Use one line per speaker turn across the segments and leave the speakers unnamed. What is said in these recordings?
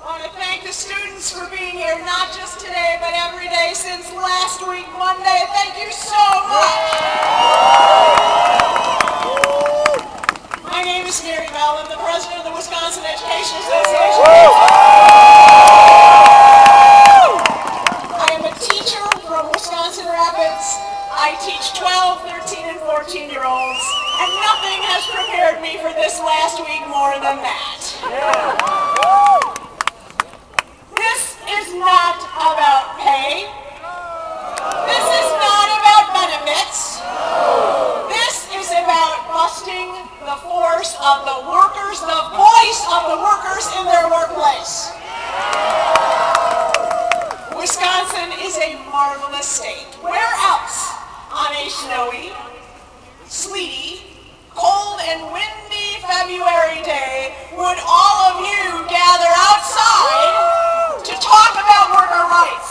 I want to thank the students for being here, not just today, but every day since last week, Monday. Thank you so much. My name is Mary Bell. I'm the president of the Wisconsin Education Association. I am a teacher from Wisconsin Rapids. I teach 12, 13, and 14-year-olds, and nothing has prepared me for this last week more than that. This is not about pay. This is not about benefits. This is about busting the force of the workers, the voice of the workers in their workplace. Wisconsin is a marvelous state. Where else on a snowy, sleety, cold and windy February day would all of you gather outside to talk about worker rights?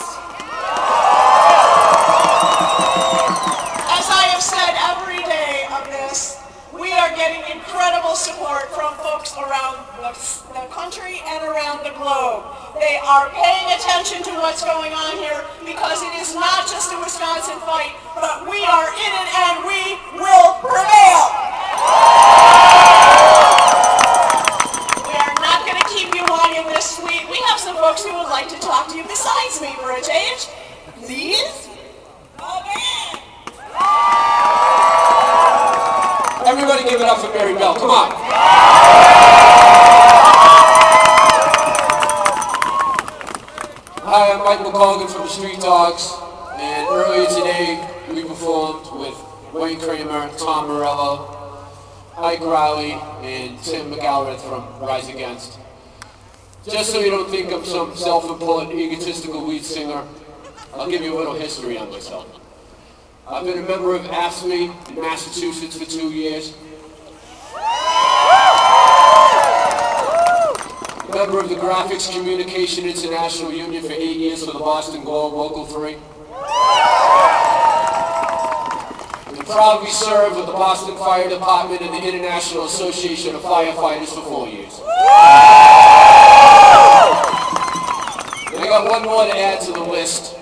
As I have said every day of this, we are getting incredible support from folks around the country and around the globe. They are paying attention to what's going on here because it is not just a Wisconsin fight, but we are in it and we will prevail. We are not going to keep you long in this suite. We have some folks who would like to talk to you besides me for a change. Please.
Everybody give it up for Mary Bell. Come on. Hi, I'm Mike McColgan from the Street Dogs, and earlier today we performed with Wayne Kramer, Tom Morello, Ike Riley, and Tim McAlrath from Rise Against. Just so you don't think I'm some self-important, egotistical lead singer, I'll give you a little history on myself. I've been a member of AFSCME in Massachusetts for 2 years. A member of the Graphics Communication International Union for 8 years for the Boston Globe, Local 3. And proudly served with the Boston Fire Department and the International Association of Firefighters for 4 years. And I got one more to add to the list.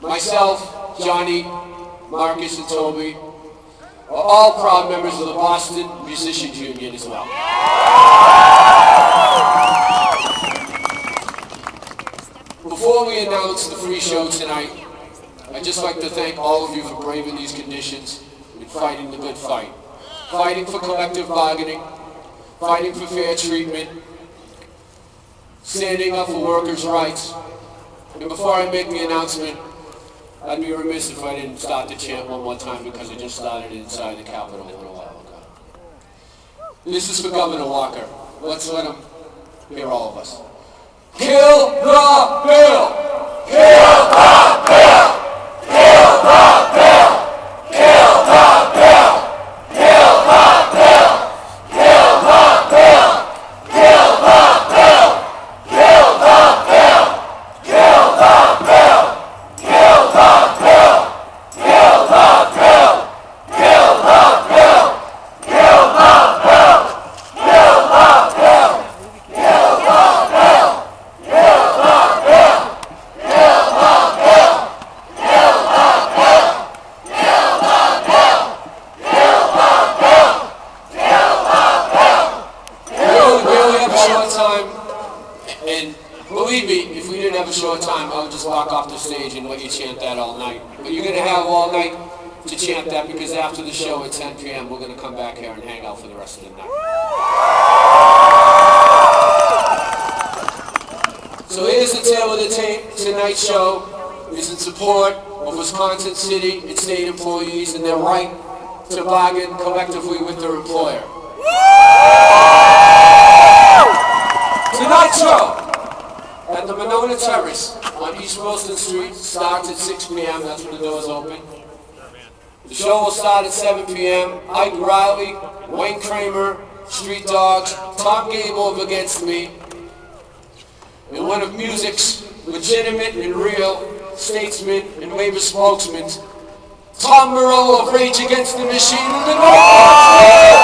Myself, Johnny, Marcus, and Toby are all proud members of the Boston Musicians Union as well. Before we announce the free show tonight, I'd just like to thank all of you for braving these conditions and fighting the good fight. Fighting for collective bargaining, fighting for fair treatment, standing up for workers' rights. And before I make the announcement, I'd be remiss if I didn't start the chant one more time because I just started inside the Capitol a little while ago. This is for Governor Walker. Let's let him hear all of us. Kill the bill! Kill the bill! Kill the bill! Kill the bill! Kill the bill! Kill the bill! Kill the bill! Kill the bill! Kill the bill! Kill the bill! Kill the bill! Kill the bill! Kill the bill! Kill the bill! Kill the bill! Believe me, if we didn't have a short time, I would just walk off the stage and let you chant that all night. But you're going to have all night to chant that because after the show at 10 p.m., we're going to come back here and hang out for the rest of the night. So here's the tale of the tape. Tonight's show is in support of Wisconsin City and state employees and their right to bargain collectively with their employer. Tonight's show at the Monona Terrace on East Wilson Street starts at 6 p.m. That's when the doors open. The show will start at 7 p.m. Ike Riley, Wayne Kramer, Street Dogs, Tom Gable of Against Me, and one of music's legitimate and real statesmen and labor spokesmen, Tom Morello of Rage Against the Machine and the North.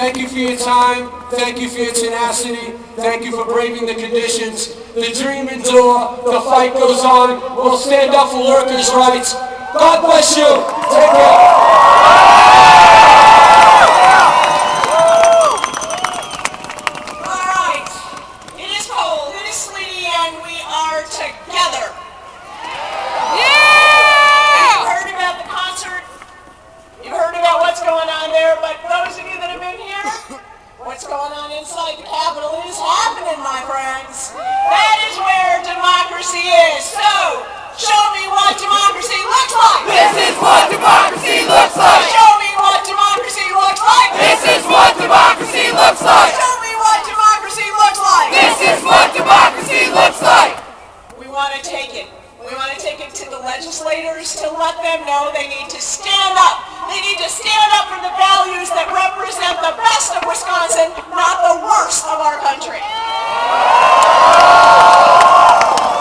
Thank you for your time. Thank you for your tenacity. Thank you for braving the conditions. The dream endure. The fight goes on. We'll stand up for workers' rights. God bless you. Take care.
What's going on inside the Capitol is happening, my friends. That is where democracy is. So, show me what democracy looks like.
This is what democracy looks like.
Show me what democracy looks like.
This is what democracy looks like.
Show me what democracy looks like.
This is what democracy looks like.
We want to take it. We want to take it to the legislators to let them know they need to stand up. They need to stand up for the values that represent the best of Wisconsin, not the worst of our country.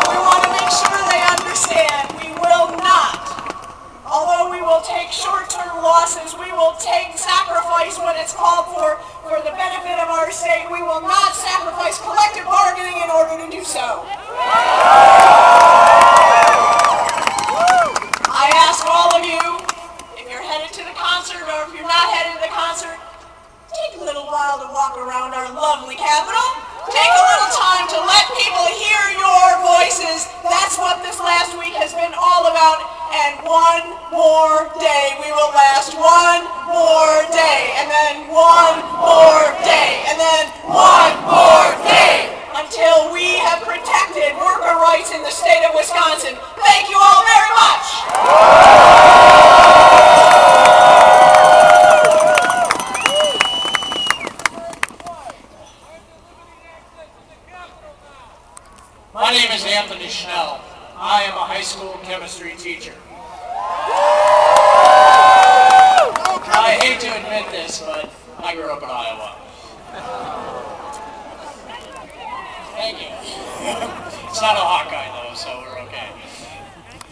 We want to make sure they understand we will not, although we will take short-term losses, we will take sacrifice when it's called for the benefit of our state. We will not sacrifice collective bargaining in order to do so. I ask all of you, if you're headed to the concert or if you're not headed to the concert, take a little while to walk around our lovely Capitol. Take a little time to let people hear your voices. That's what this last week has been all about. And one more day, we will last one more day, and then one more day, and then one more day, until we have protected worker rights in the state of Wisconsin. Thank you all very much.
My name is Anthony Schnell. I am a high school chemistry teacher. I hate to admit this, but I grew up in Iowa. Thank you. It's not a Hawkeye though, so we're okay.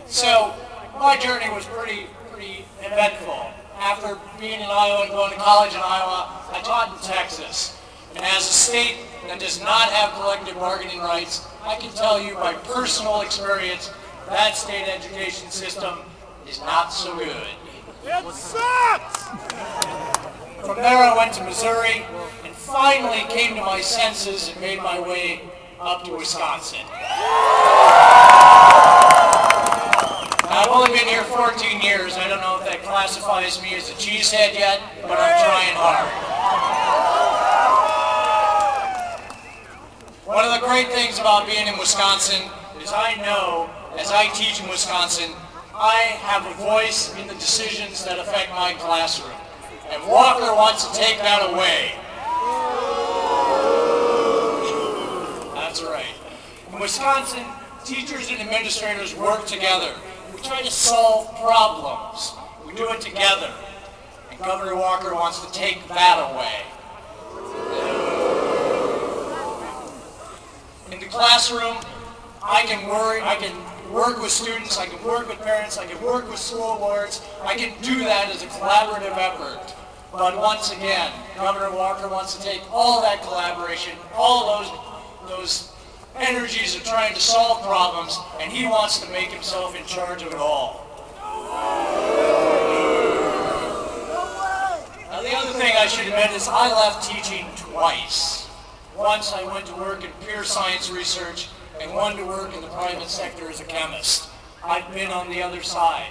So my journey was pretty eventful. After being in Iowa and going to college in Iowa, I taught in Texas. And as a state that does not have collective bargaining rights, I can tell you by personal experience, that state education system is not so good.
It sucks!
From there I went to Missouri and finally came to my senses and made my way up to Wisconsin. Now, I've only been here 14 years. I don't know if that classifies me as a cheesehead yet, but I'm trying hard. One of the great things about being in Wisconsin is I know, as I teach in Wisconsin, I have a voice in the decisions that affect my classroom. And Walker wants to take that away. That's right. In Wisconsin, teachers and administrators work together. We try to solve problems. We do it together. And Governor Walker wants to take that away. In the classroom, I can work with students, I can work with parents, I can work with school boards. I can do that as a collaborative effort. But once again, Governor Walker wants to take all that collaboration, all those energies of trying to solve problems, and he wants to make himself in charge of it all. Now, the other thing I should admit is I left teaching twice. Once I went to work in pure science research, and one to work in the private sector as a chemist. I've been on the other side.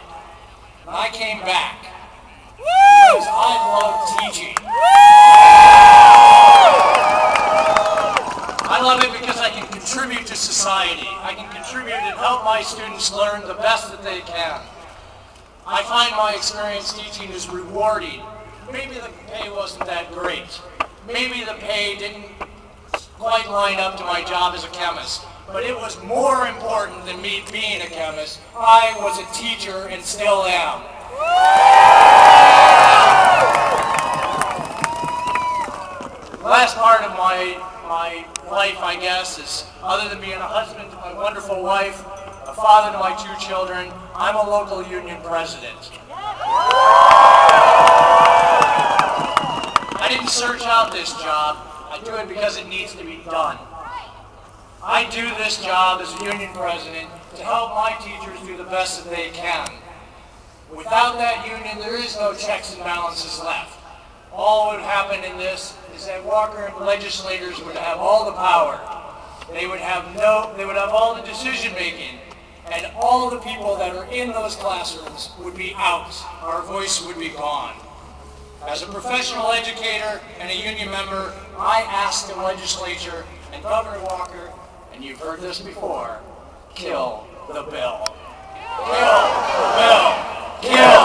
And I came back because I love teaching. I love it because I can contribute to society. I can contribute and help my students learn the best that they can. I find my experience teaching is rewarding. Maybe the pay wasn't that great. Maybe the pay didn't quite line up to my job as a chemist. But it was more important than me being a chemist. I was a teacher and still am. The last part of my life, I guess, is other than being a husband to my wonderful wife, a father to my 2 children, I'm a local union president. I I didn't search out this job. I do it because it needs to be done. I do this job as a union president to help my teachers do the best that they can. Without that union, there is no checks and balances left. All that would happen in this is that Walker and the legislators would have all the power. They would have all the decision making, and all the people that are in those classrooms would be out. Our voice would be gone. As a professional educator and a union member, I asked the legislature and Governor Walker, and you've heard this before, kill the bill. Kill the bill. Kill